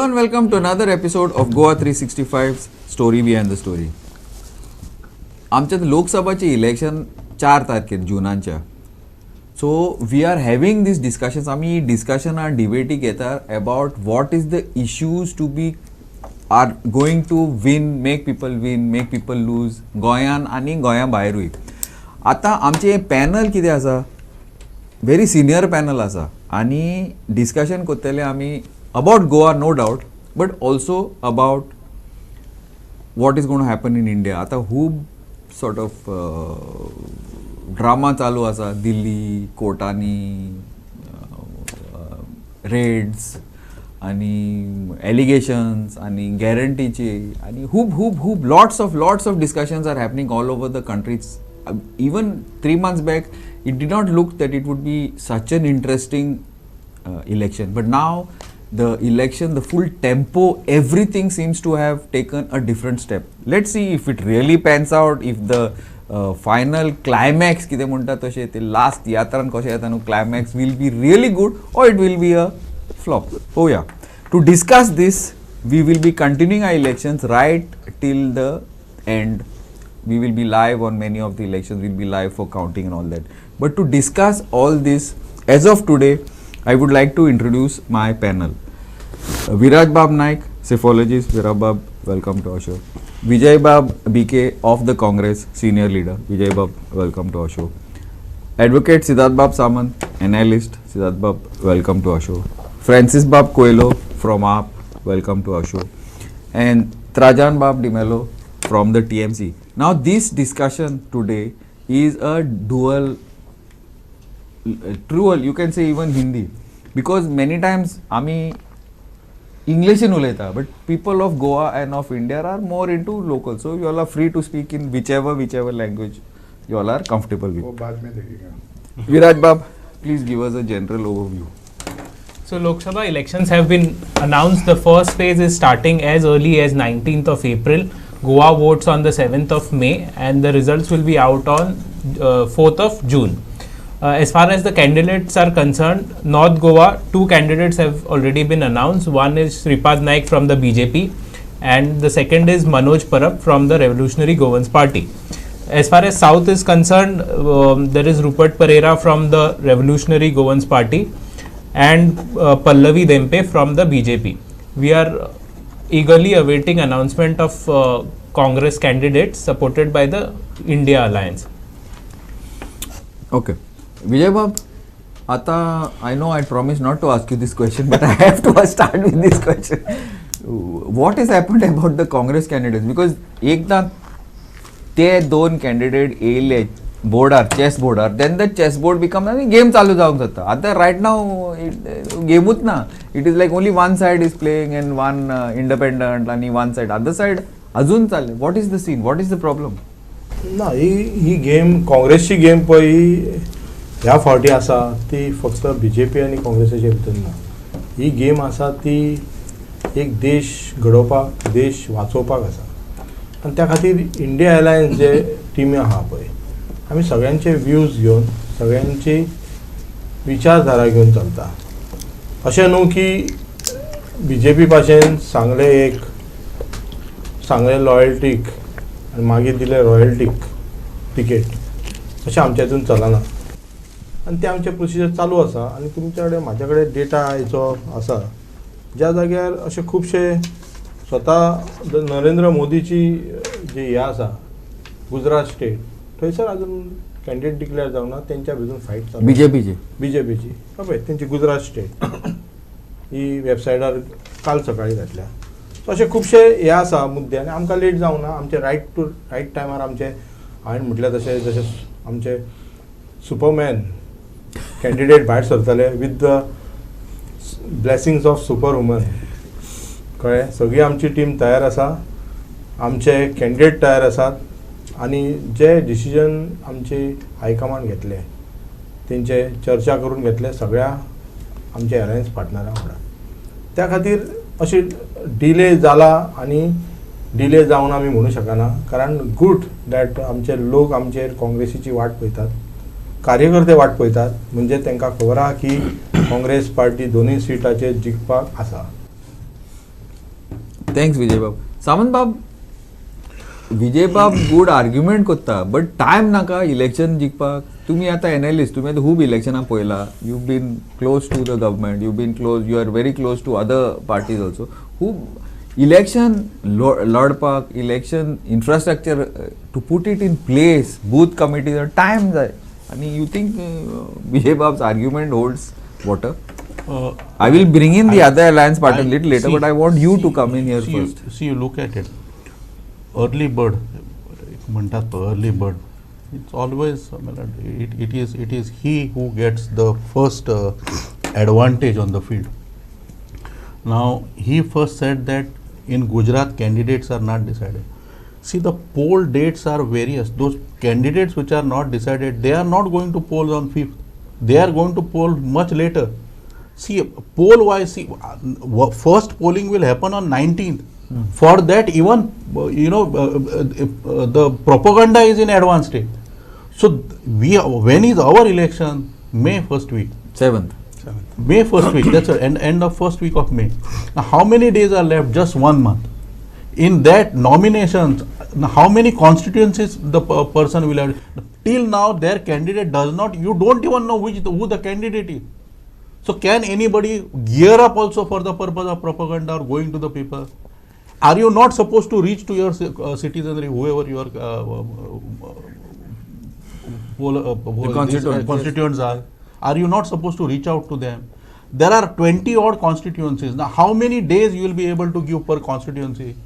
Hello and welcome to another episode of Goa 365's Story Behind the Story. आमच्यात लोकसभाचे election 4 तारखेर जुनाच्या. So we are having these discussions. आम्ही discussion and debate घेता about what is the issues to be are going to win, make people lose गोंयान आणि गोंया भायरूय. आता आमचे panel कितें आसा, very senior panel आसा आणि discussion करतले आमी about Goa, no doubt, but also about what is going to happen in India. आता खूब sort of ड्रामा चालू आसा दिल्ली कोर्टांनी, रेड्स आणि एलिगेशन्स आणि गॅरंटीचे आणि खूब lots of discussions are happening all over the country. Even 3 months back it did not look that it would be such an interesting election, but now the election, the full tempo, everything seems to have taken a different step. Let's see if it really pans out, if the final climax कितें म्हणटा तशें ते last यात्रान कशें येता न्हू climax will be really good or it will be a flop. Oh yeah. To discuss this, we will be continuing our elections right till the end. We will be live on many of the elections. We will be live for counting and all that. But to discuss all this, as of today, I would like to introduce my panel. Viraj Bab Naik, psephologist. Viraj Bab, welcome to our show. Vijay Bab BK of the Congress, senior leader. Vijay Bab, welcome to our show. Advocate Siddharth Bab Samant, analyst. Siddharth Bab, welcome to our show. Francis Bab Coelho from AAP, welcome to our show. And Trajan Bab Dimelo from the TMC. Now this discussion today is a dual, you can say even Hindi, because many times आमी English in उलयता, but people of Goa and of India are more into local, so you all are free to speak in whichever language you all are comfortable with. Viraj Bab, please give us a general overview. So Lok Sabha elections have been announced. The first phase is starting as early as 19th of April. Goa votes on the 7th of May and the results will be out on 4th of June. As far as the candidates are concerned, North Goa, 2 candidates have already been announced. One is Shripad Naik from the BJP and the second is Manoj Parab from the Revolutionary Governance Party. As far as South is concerned, there is Rupert Pereira from the Revolutionary Governance Party and Pallavi Dempe from the BJP. We are eagerly awaiting announcement of Congress candidates supported by the India Alliance. Okay. Vijay Bab, Ata, I know I promised not to ask you this question, but I have to start with this question. What has happened about the Congress candidates? Because एकदा ते 2 candidate येयले boardar, chess boardar, then the chess board becomes a game चालू जावंक जाता. आता right now गेमूच ना. It is like only one side is playing and one independent आणि one side. Other side अजून चालले. What is the scene? What is the problem? ना ही game काँग्रेसची गेम पळय ह्या फावटी आसा ती फक्त BJP आनी काँग्रेसाचे भितर ना. ही गेम आसा ती एक देश घडोवपाक, देश वाचोवपाक आसा. आनी त्या खातीर इंडिया अलायन्स जे टीमी आहा पळय, आमी सगळ्यांचे व्ह्यूज घेवन, सगळ्यांची विचारधारा घेवन चलता. अशें न्हू की BJP भाशेन सांगले लॉयल्टीक आनी मागीर दिले रॉयल्टीक टिकेट, अशें आमच्या हितून चलना. आनी ते आमचे प्रोसिजर चालू आसा. आनी तुमच्या कडेन म्हाज्या कडेन डेटा हेचो आसा, ज्या जाग्यार अशे खुबशे स्वता नरेंद्र मोदीची जी हे आसा गुजरात स्टेट, थंयसर आजून कॅन्डिडेट डिक्लेअर जावना, तेंच्या भितर फायट चालू. बीजेपीची पळय तेंची गुजरात स्टेट ही वेबसायटार काल सकाळी घातल्या. सो अशे खुबशे हे आसा मुद्दे आनी आमकां लेट जावना. आमचे रायट टायमार आमचे हांवें म्हटलें जशें आमचे सुपरमॅन कॅन्डिडेट भायर सरतले with the blessings of superwoman. कळ्ळें? सगळी आमची टीम तयार आसा, आमचे कॅन्डिडेट तयार आसात आनी जे डिसिजन आमचे हायकमांड घेतले तेंचे चर्चा करून घेतले सगळ्या आमच्या अलायन्स पार्टनरां वांगडा. त्या खातीर अशी डिले जाला आनी डिले जावन आमी म्हणू शकना, कारण गूड दॅट आमचे लोक आमचेर काँग्रेसीची वाट पळयतात, कार्यकर्ते वाट पळयतात, म्हणजे तांकां खबर आहा की काँग्रेस पार्टी 2 सिटाचेर जिखपाक आसा. Thanks Vijay Bab. Samant Bab, Vijay Bab good argument kotta, but time naka election jikpak. Tumi ata analyst, tumi ata खूप election पयला. You've been close to the government. You are very close to other parties also. Who election लढपाक, election infrastructure to put it in place, booth committees, time जाय. आणि you think Vijay Bab's argument holds water? I will bring in the other alliance partner little later, but I want you to come in here first. See, you look at it. Early bird, early bird. It's always it is he who gets the first advantage on the field. Now he first said that in Gujarat candidates are not decided. See, the poll dates are various. Those candidates which are not decided, they are not going to poll on 5th. They are going to poll much later. See, poll wise, first polling will happen on 19th. For that, even the propaganda is in advanced stage. So when is our election? May first week. 7th. May first week. That's the end of first week of May. Now, how many days are left? Just 1 month. In that nominations, how many constituencies the person will have? Till now, their candidate does not. You don't even know who the candidate is. So can anybody gear up also for the purpose of propaganda or going to the people? Are you not supposed to reach to your citizenry, whoever your constituents are? Are you not supposed to reach out to them? There are 20 odd constituencies. Now how many days you will be able to give per constituency?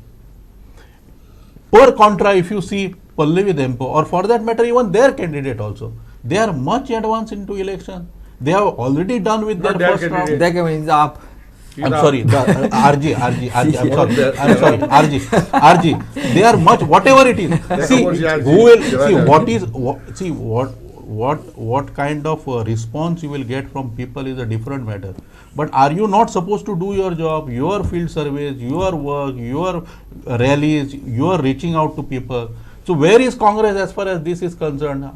Per contra, if you see Pallavi Dempo, or for that matter even their candidate also, they are much advanced into election. They have already done with their first round. I'm sorry, RG. They are much, whatever it is. See, who will see what kind of response you will get from people is a different matter. But are you not supposed to do your job, your field surveys, your work, your rallies, you are reaching out to people? So where is Congress as far as this is concerned?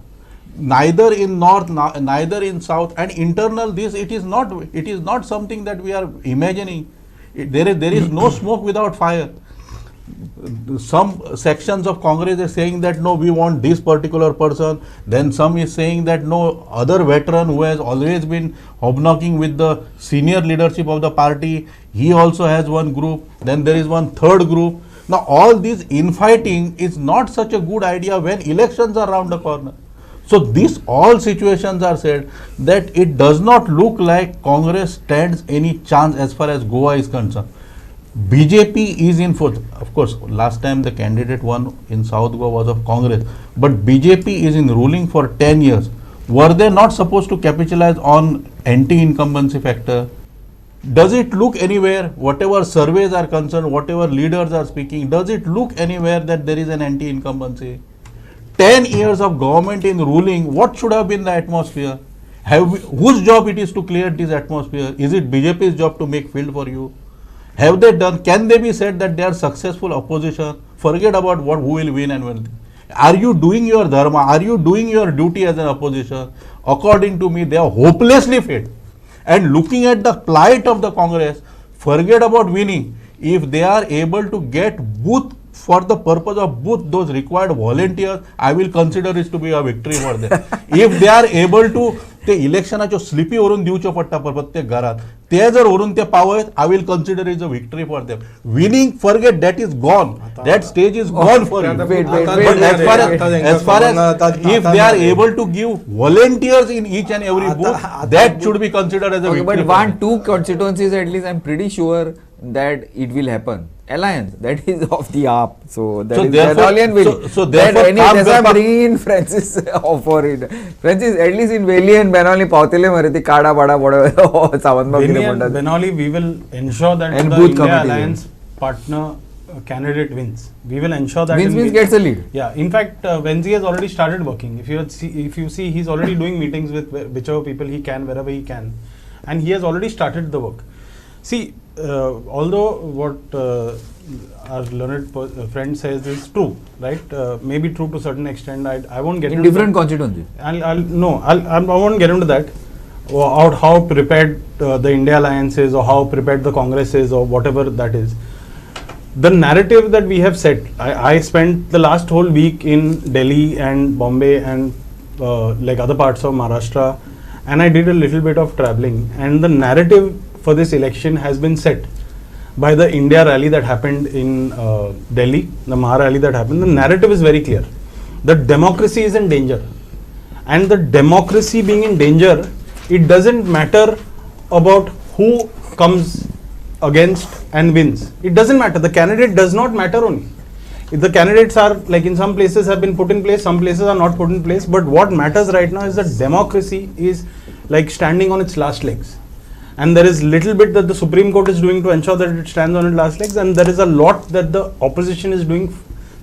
Neither in north, neither in south, and internal this it is not something that we are imagining. There is no smoke without fire. Some sections of Congress are saying that no, we want this particular person. Then some is saying that no, other veteran who has always been hobnocking with the senior leadership of the party, he also has one group. Then there is one third group. Now all this infighting is not such a good idea when elections are around the corner. So these all situations are said that it does not look like Congress stands any chance as far as Goa is concerned. BJP is in fourth. Of course, last time the candidate won in South Goa was of Congress. But BJP is in ruling for 10 years. Were they not supposed to capitalize on anti-incumbency factor? Does it look anywhere, whatever surveys are concerned, whatever leaders are speaking, does it look anywhere that there is an anti-incumbency? 10 years of government in ruling, what should have been the atmosphere? Whose job it is to clear this atmosphere? Is it BJP's job to make field for you? Have they done? Can they be said that they are successful opposition? Forget about who will win and when. Are you doing your dharma? Are you doing your duty as an opposition? According to me, they are hopelessly failed. And looking at the plight of the Congress, forget about winning. If they are able to get booth for the purpose of both those required volunteers, I will consider it to be a victory for them. If they are able to ते इलेक्शनाच्यो sleepy व्हरून दिवच्यो पडटा प्रत्येक घरात ते जर व्हरून ते पावयत I will consider it a victory for them. Winning, forget, that is gone. That stage is gone for you. But as far as if they are able to give volunteers in each and every booth, that should be considered as a victory. But 1-2 constituencies at least, I'm pretty sure that it will happen. Alliance, that is off the up. So that is Benolian will. So therefore, I'm bringing in Francis for it. Francis, at least in Valley and Benoli, pautile mariti kada bada boda Savantbab. Benoli, we will ensure that and the booth India Alliance partner candidate wins. We will ensure that wins means gets a lead. Yeah, in fact, Venzi has already started working. If you see, he's already doing meetings with whichever people he can, wherever he can, and he has already started the work. See, although what our learned friend says is true, right? Maybe true to a certain extent. I won't get in into different that. constituencies. I won't get into that. Or how prepared the India Alliance is, or how prepared the Congress is, or whatever that is. the narrative that we have set, I spent the last whole week in Delhi and Bombay and like other parts of Maharashtra, and I did a little bit of traveling, and the narrative for this election has been set by the India rally that happened in Delhi, the Maha rally that happened. The narrative is very clear. The democracy is in danger, and the democracy being in danger, it doesn't matter about who comes against and wins. It doesn't matter. The candidate does not matter only. If the candidates are, like in some places have been put in place, some places are not put in place, but what matters right now is that democracy is like standing on its last legs. And there is little bit that the Supreme Court is doing to ensure that it stands on its last legs, and there is a lot that the opposition is doing,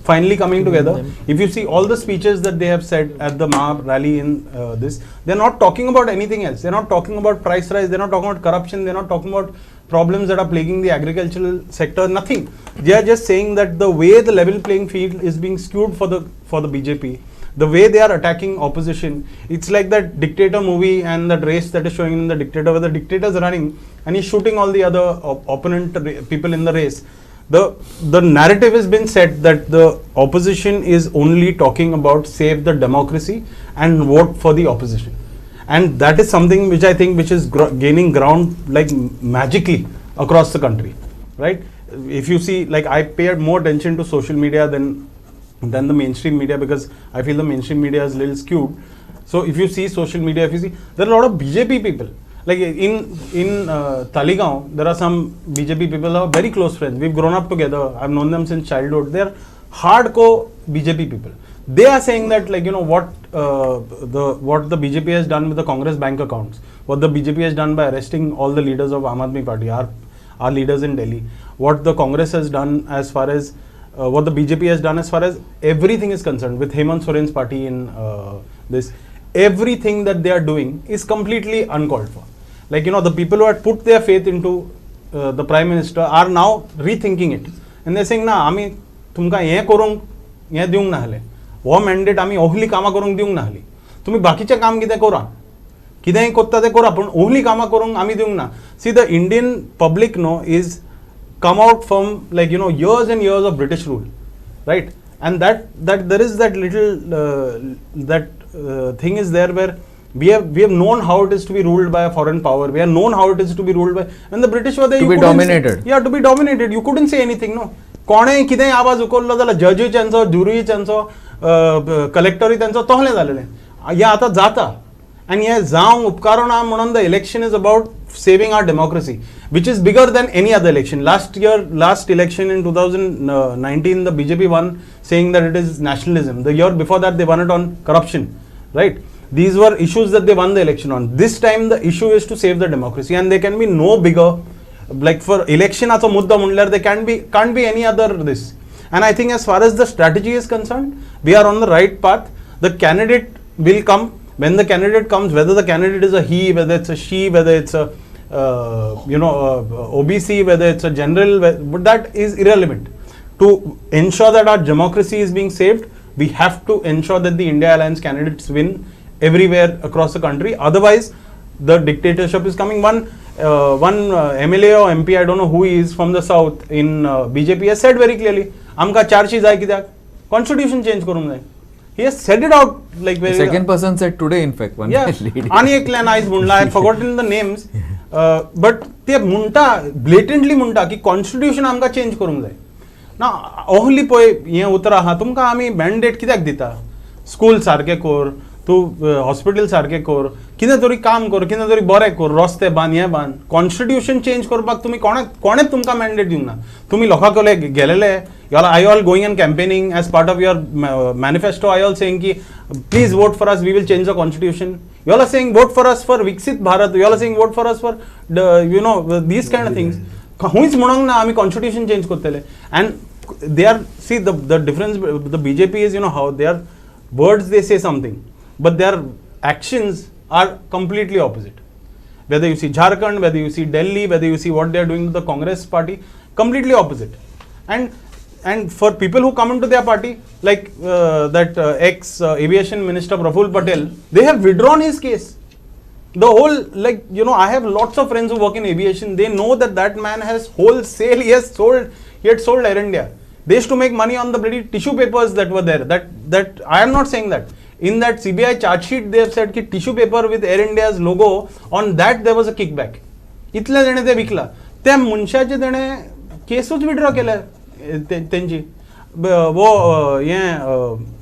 finally coming together. If you see all the speeches that they have said at the Maha rally in this, they're not talking about anything else. They're not talking about price rise, they're not talking about corruption, they're not talking about problems that are plaguing the agricultural sector, nothing. They are just saying that the way the level playing field is being skewed for the BJP, the way they are attacking opposition, it's like that dictator movie and that race that is showing in the dictator, where the dictator is running and he's shooting all the other opponent people in the race. The narrative has been set that the opposition is only talking about save the democracy and vote for the opposition. And that is something which I think which is gaining ground like magically across the country, right? If you see, like I paid more attention to social media than the mainstream media, because I feel the mainstream media is a little skewed. So if you see social media, if you see, there are a lot of BJP people. Like in Taligaon, there are some BJP people who are very close friends. We've grown up together. I've known them since childhood. They're hardcore BJP people. They are saying that, like, you know, what the BJP has done with the Congress bank accounts, what the BJP has done by arresting all the leaders of Aam Aadmi Party, our leaders in Delhi, what the Congress has done as far as what the BJP has done as far as everything is concerned with Hemant Soren's party in this, everything that they are doing is completely uncalled for. Like, you know, the people who had put their faith into the Prime Minister are now rethinking it. And they're saying, na, ami tumka ye korung, ye diung na hale. वो mandate आम्ही ओहली कामां करूंक दिवंक ना हली. तुम्ही बाकीचे काम कितें करा, कितेंय कोत्ता तें करा, पूण ओहली कामां करूंक आमी दिवंक ना. See the Indian public know is come out from, like, you know, years and years of British rule, right? And that there is that little thing is there where we have known how it is to be ruled by a foreign power. We have known how it is to be ruled by, when the British were there, to be dominated. Yeah, to be dominated. You couldn't say anything, no. कोणेय कितेंय आवाज उखललो जाल्यार जजूय तेंचो, ज्युरीय तेंचो, कलेक्टरूय तेंचो, तोहलें जालेलें. हें आतां जाता. And हें जावंक उपकारो ना म्हणून the election is about saving our democracy, which is bigger than any other election. Last election in 2019, the BJP won, saying that it is nationalism. The year before that, they won it on corruption, right? These were issues that they won the election on. This time, the issue is to save the democracy, and there can be no bigger, like for election as a mudda mundlar, there can't be any other this. And I think as far as the strategy is concerned, we are on the right path. The candidate will come. When the candidate comes, whether the candidate is a he, whether it's a she, whether it's a OBC, whether it's a general, but that is irrelevant. To ensure that our democracy is being saved, we have to ensure that the India Alliance candidates win everywhere across the country. Otherwise, the dictatorship is coming. One MLA or MP, I don't know who he is, from the south in BJP has said very clearly, "Amka char cheez hai kidak, constitution change karung hai." He has said it out like very. The second person said today, in fact, one lady. Ani ek nice munda, I've forgotten the names, but they munta blatantly munta ki constitution amka change karung jay. Now ohli poy ye utara ha tumka ami mandate kidak dita, school sarke kor, tu hospital sarke kor, कितें तरी काम कर, कितें तरी बरें कर, रस्ते बांद, हें बांद. कॉन्स्टिट्यूशन चेंज करपाक तुमी कोणेच तुमकां मॅन्डेट दिवंक ना. तुमी लोकां कडेन गेलेले, I all going and campaigning as part of your manifesto. I all saying ki please vote for us, we will change the constitution. You all are saying vote for us for Viksit Bharat. You all are saying vote for us for these kind of things. Who's म्हणूंक ना आमी constitution change करतले. And they are, see the difference, the BJP is, you know how their words they say something, but their actions are completely opposite. Whether you see Jharkhand, whether you see Delhi, whether you see what they are doing to the Congress party, completely opposite. And for people who come into their party, like that ex-aviation minister Praful Patel, they have withdrawn his case. The whole, I have lots of friends who work in aviation. They know that man has wholesale, he has sold he had sold Air India. They used to make money on the bloody tissue papers that were there. That I am not saying that. In that CBI charge sheet, they have said that tissue paper with Air India's logo, on that there was a kickback. इतले देणे ते विकला. त्या मनशाचे तेणे केसूच withdraw केल्या त्यांची. वो ये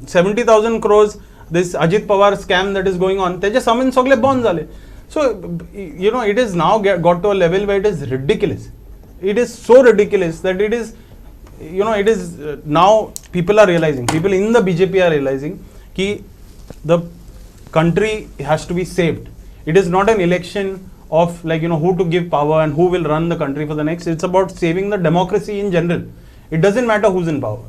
70,000 crores this Ajit Pawar scam that is going on, त्याचे समन सगळे बंद झाले. So you know, it is now got to a level where it is ridiculous. It is so ridiculous that it is, you know, it is now people are realizing, people in the BJP are realizing कि the country has to be saved. It is not an election of, like, you know, who to give power and who will run the country for the next. It's about saving the democracy in general. It doesn't matter who's in power.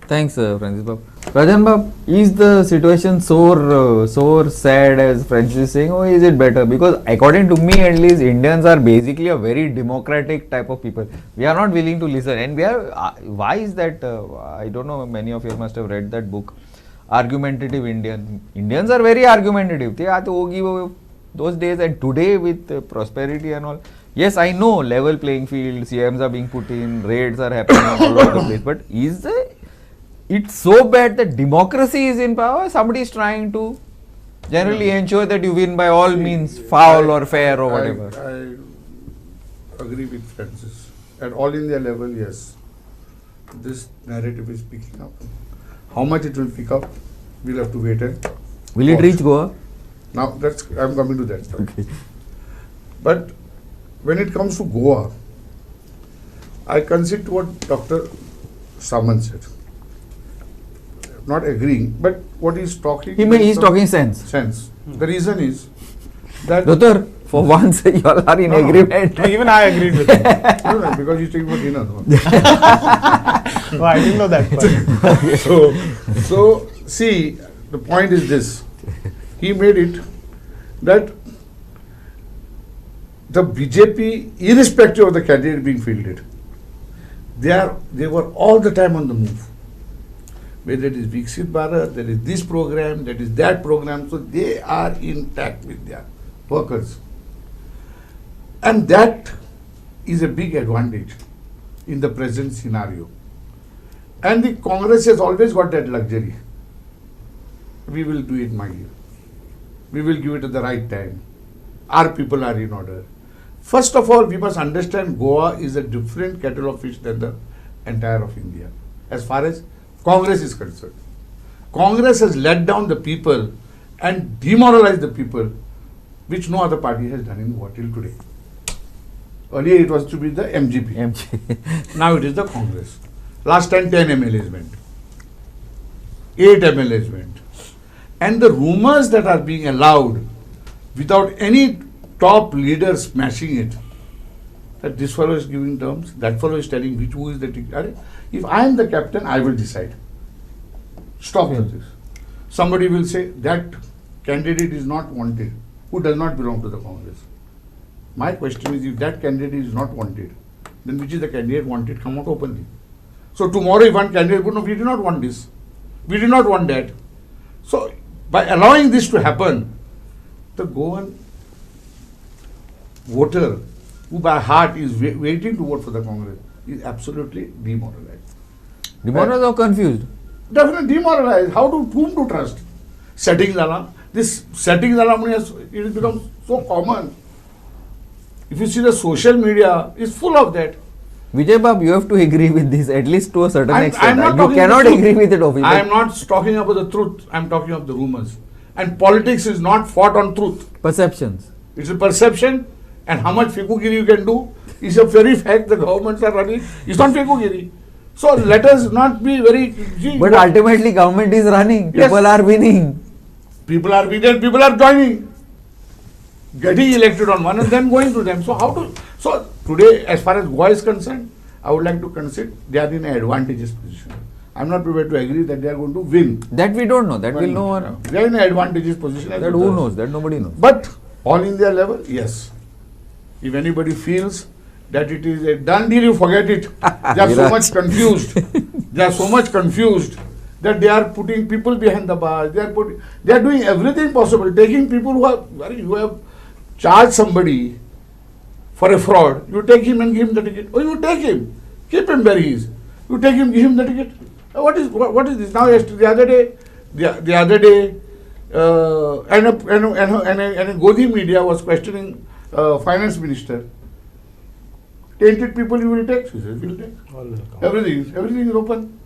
Thanks, Francis Bab. Rajan Bab, is the situation so sad as Francis is saying, or is it better? Because according to me, at least, Indians are basically a very democratic type of people. We are not willing to listen, and we are. Why is that? I don't know. Many of you must have read that book, Argumentative Indian. Indians are very argumentative. They are those days, and today with prosperity and all. Yes, I know level playing field, CMs are being put in, raids are happening all over the place. But is it's so bad that democracy is in power? Somebody is trying to generally ensure that you win by all means, foul or fair or whatever. I agree with Francis. At all India level, yes, this narrative is picking up. How much it will pick up, we'll have to wait and Will it watch. reach Goa? Now, I'm coming to that. Okay. But when it comes to Goa, I concede to what Dr. Samant said. Not agreeing, but what he's talking. He's talking sense. Sense. The reason is that. Doctor, for once you all are in agreement. No, even I agreed with him. No, because he's taking for dinner. No? Oh, I didn't know that. So see, the point is this. He made it that the BJP, irrespective of the candidate being fielded, they were all the time on the move. Whether it is Viksit Bharat, there is this program, that is that program, so they are intact with their workers. And that is a big advantage in the present scenario. And the Congress has always got that luxury. We will do it, my dear. We will give it at the right time. Our people are in order. First of all, we must understand Goa is a different kettle of fish than the entire of India, as far as Congress is concerned. Congress has let down the people and demoralized the people, which no other party has done in Goa till today. Earlier it was to be the MGP. Now it is the Congress. Last time 10 MLAs went. 8 MLAs went. And the rumors that are being allowed without any top leader smashing it, that this fellow is giving terms, that fellow is telling who is the ticket. If I am the captain, I will decide. Stop with this. Somebody will say that candidate is not wanted, who does not belong to the Congress. My question is, if that candidate is not wanted, then which is the candidate wanted? Come out openly. So tomorrow if one candidate would, no, we did not want this. We did not want that. So by allowing this to happen, the Goan voter who by heart is waiting to vote for the Congress is absolutely demoralized. Demoralized or confused? Definitely demoralized. Whom to trust? Settings alarm. This settings alarm, it has become so common. If you see the social media, it's full of that. Vijay Bab, you have to agree with this at least to a certain extent. not You talking cannot the truth. agree with it, obviously. I am not talking about the truth. I am talking of the rumors. And politics is not fought on truth. Perceptions. It's a perception, and how much fikugiri you can do is a very fact the governments are running. It's not fikugiri. So let us not be very. But ultimately, government is running. Yes. People are winning. People are winning. People are joining, getting elected on one and then going to them. So today, as far as Goa is concerned, I would like to consider they are in an advantageous position. I am not prepared to agree that they are going to win. That we don't know. That will no one. They are in an advantageous position. That who knows? That nobody knows. But all India level, yes. If anybody feels that it is a done deal, you forget it. They are so much confused. They are so much confused that they are putting people behind the bars. They are doing everything possible, taking people who have charged somebody for a fraud. You take him and give him the ticket. Or you take him. Keep him where he is. You take him, give him the ticket. What is this? Now, the other day, and a Godi media was questioning finance minister. Tainted people you will take? She says, we'll take. Everything is open.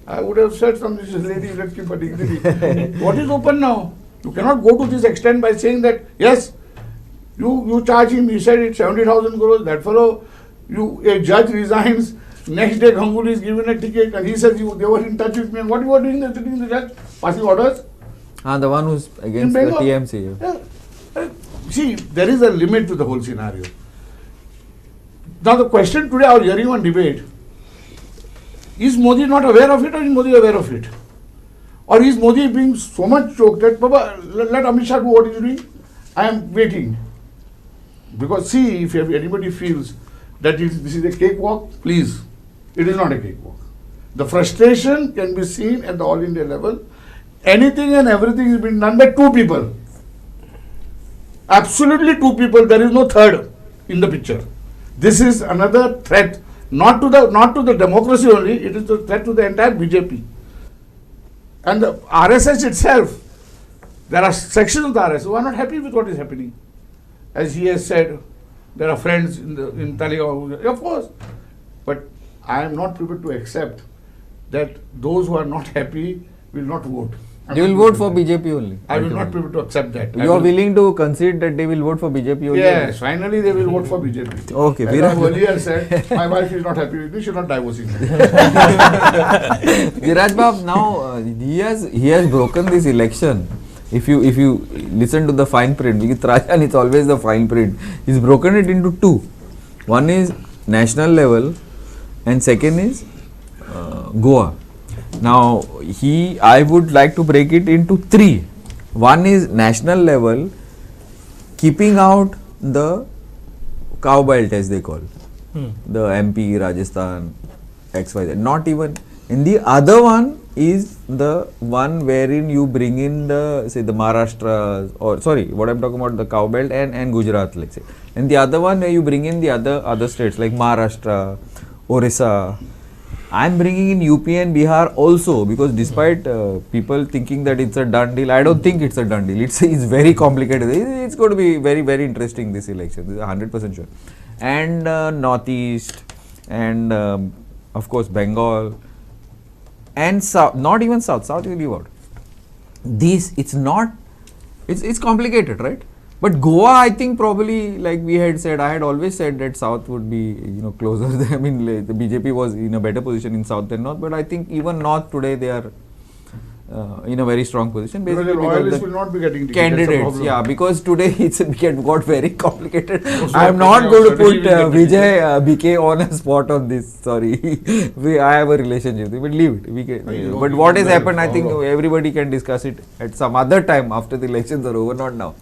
I would have said something, she says, lady, let's keep her dignity. What is open now? You cannot go to this extent by saying that, yes, you charge him, he said it's 70,000 crores, that fellow, a judge resigns, next day Ganguly is given a ticket and he says they were in touch with me. And what you are doing, they're sitting in the judge, passing orders? The one who's against the TMC. Yeah. See, there is a limit to the whole scenario. Now the question today, I was hearing one debate, is Modi not aware of it or is Modi aware of it? Or is Modi being so much choked that, Baba, let Amit Shah do what he's doing? I am waiting. Because see, if anybody feels that this is a cakewalk, please, it is not a cakewalk. The frustration can be seen at the All India level. Anything and everything is being done by two people. Absolutely two people. There is no third in the picture. This is another threat, not to the democracy only. It is a threat to the entire BJP. And the RSS itself, there are sections of the RSS who are not happy with what is happening. As he has said, there are friends in Talegaon, of course. But I am not prepared to accept that those who are not happy will not vote. They will vote for BJP only. I will not be able to accept that. You are willing to concede that they will vote for BJP only? Yes, finally they will vote for BJP. Okay. As I earlier said, my wife is not happy with me, she is not divorcing me. Viraj Bab, now he has broken this election. If you listen to the fine print, because Trajan is always the fine print, he's broken it into two. One is national level and second is Goa. Now, I would like to break it into three. One is national level, keeping out the cow belt as they call, the MP, Rajasthan, XYZ, not even. And the other one is the one wherein you bring in the Maharashtra, or sorry, what I'm talking about, the cow belt and Gujarat, let's say. And the other one where you bring in the other states like Maharashtra, Orissa. I'm bringing in UP and Bihar also, because despite people thinking that it's a done deal, I don't think it's a done deal. It's very complicated. It's going to be very, very interesting, this election. This is 100% sure. And Northeast and of course Bengal and South, not even South will leave out. It's complicated, right? But Goa, I think probably, like we had said, I had always said that South would be, closer. I mean, the BJP was in a better position in South than North, but I think even North today they are in a very strong position. Because the Royalists will not be getting candidates. Yeah, because today it's got very complicated. I am not going to put Vijay BK on a spot on this. Sorry, I have a relationship. But leave it. But what has happened, I think everybody can discuss it at some other time after the elections are over, not now.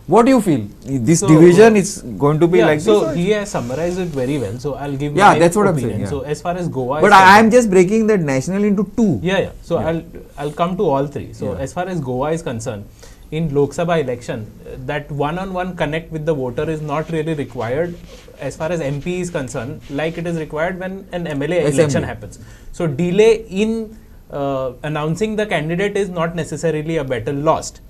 What do you feel? This division is going to be like this? So he has summarized it very well. So I'll give my that's what opinion. I'm saying. Yeah. So as far as Goa, but I am just breaking that national into two. Yeah. So I'll come to all three. So as far as Goa is concerned, in Lok Sabha election, that one-on-one connect with the voter is not really required as far as MP is concerned, like it is required when an MLA election happens. So delay in announcing the candidate is not necessarily a battle lost.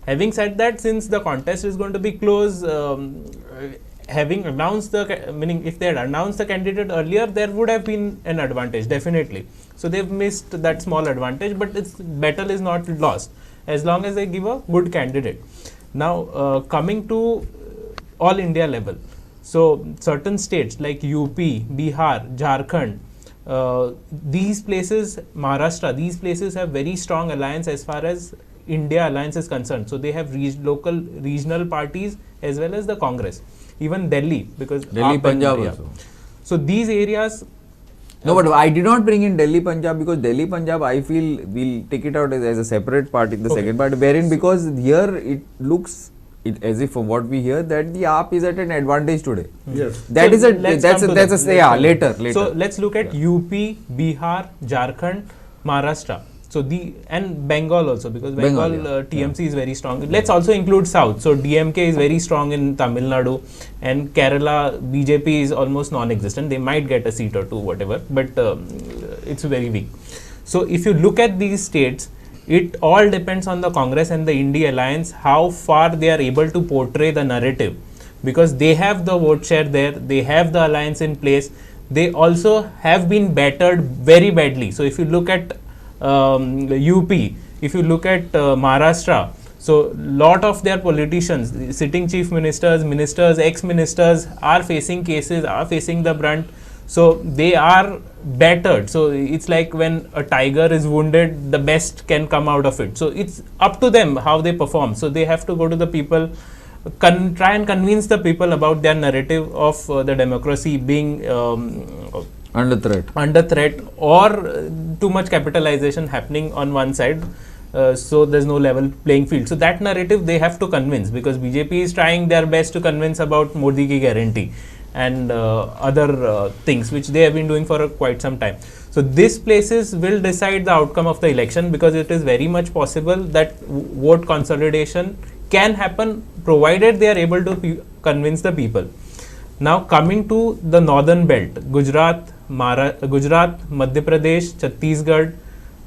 Having said that, since the contest is going to be close, having announced meaning if they had announced the candidate earlier, there would have been an advantage, definitely. So they've missed that small advantage, but its battle is not lost as long as they give a good candidate. Now, coming to all India level, so certain states like UP, Bihar, Jharkhand, these places, Maharashtra, these places have very strong alliance as far as India alliance is concerned. So they have local regional parties as well as the Congress. Even Delhi, because Delhi, Punjab also. So these areas. No, but I did not bring in Delhi, Punjab, because Delhi, Punjab, I feel we'll take it out as a separate part in the second part, wherein because here it looks as if from what we hear that the AAP is at an advantage today. Yes. That is later. So let's look at UP, Bihar, Jharkhand, Maharashtra. So and Bengal also, because Bengal, Bengal, yeah. TMC is very strong. Let's also include South. So DMK is very strong in Tamil Nadu, and Kerala BJP is almost non-existent. They might get a seat or two, whatever, but it's very weak. So if you look at these states, it all depends on the Congress and the India alliance, how far they are able to portray the narrative, because they have the vote share there, they have the alliance in place. They also have been battered very badly. So if you look at UP, if you look at Maharashtra, so lot of their politicians, sitting chief ministers, ex-ministers are facing cases, are facing the brunt. So they are battered. So it's like when a tiger is wounded, the best can come out of it. So it's up to them how they perform. So they have to go to the people, try and convince the people about their narrative of the democracy being Under threat, or too much capitalization happening on one side. So there's no level playing field. So that narrative they have to convince, because BJP is trying their best to convince about Modi ki guarantee and other things which they have been doing for quite some time. So these places will decide the outcome of the election, because it is very much possible that vote consolidation can happen provided they are able to convince the people. Now coming to the northern belt, Gujarat, Madhya Pradesh, Chhattisgarh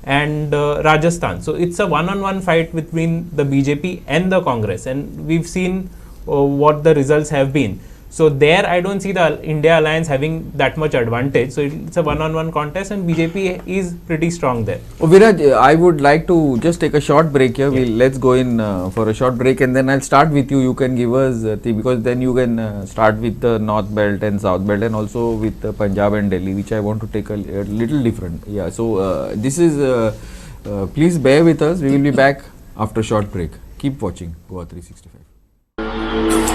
and Rajasthan. So it's a one-on-one fight between the BJP and the Congress, and we've seen what the results have been. So there I don't see the India alliance having that much advantage. So it's a one-on-one contest, and BJP is pretty strong there. Viraj, I would like to just take a short break here. Let's go in for a short break, and then I'll start with you. You can give us because then you can start with the North Belt and South Belt, and also with Punjab and Delhi, which I want to take a little different. Yeah. So this is. Please bear with us. We will be back after a short break. Keep watching Goa 365.